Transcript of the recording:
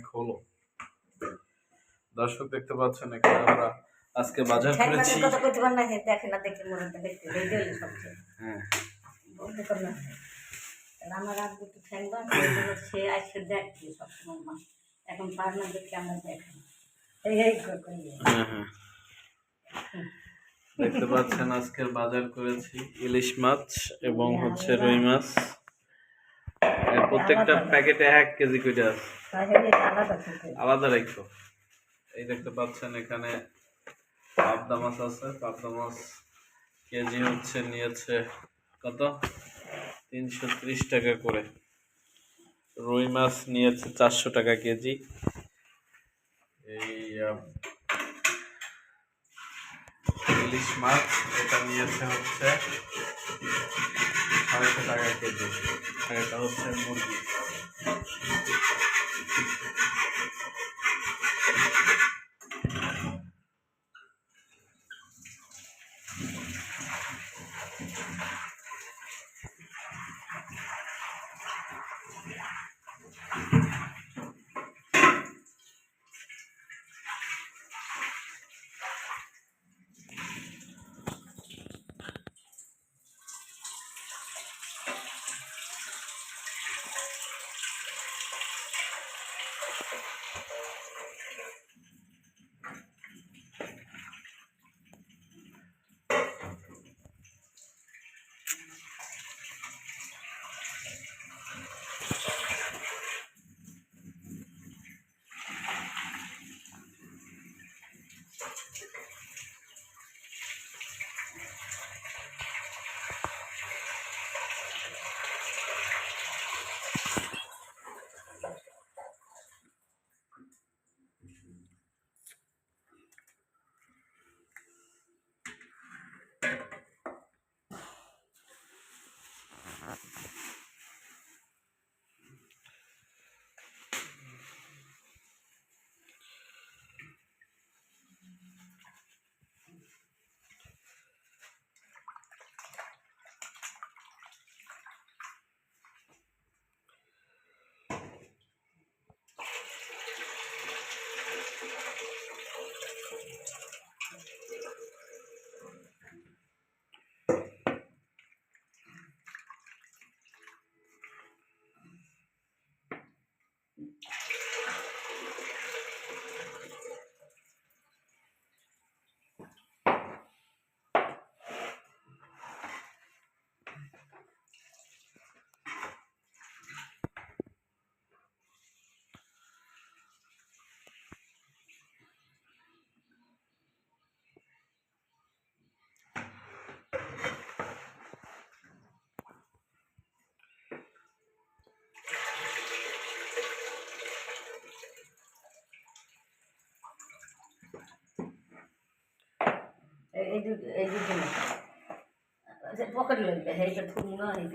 খোলো। দর্শক দেখতে পাচ্ছেন এখানে আমরা আজকে বাজার করেছি। হ্যাঁ আমার আব্বু তো ঠ্যাংবা সে আসছে দেখছি সবসময় মা এখন পার না দেখে আমরা দেখি দেখতে পাচ্ছেন আজকের বাজার করেছি ইলিশ মাছ এবং হচ্ছে রুই মাছ। প্রত্যেকটা প্যাকেটে 1 কেজি করে আছে, আলাদা রাখো। এই দেখতে পাচ্ছেন এখানে পাবদা মাছ আছে। পাবদা মাছ কেজি হচ্ছে নিয়েছে কত 330 টাকা করে। রুই মাছ নিয়েছে 400 টাকা কেজি। এই ইলিশ মাছ এটা নিয়েছে হচ্ছে 250 টাকা কেজি। এটা হচ্ছে মুরগি। এই দুটো পকেট লাগবে এইটা থুম না এই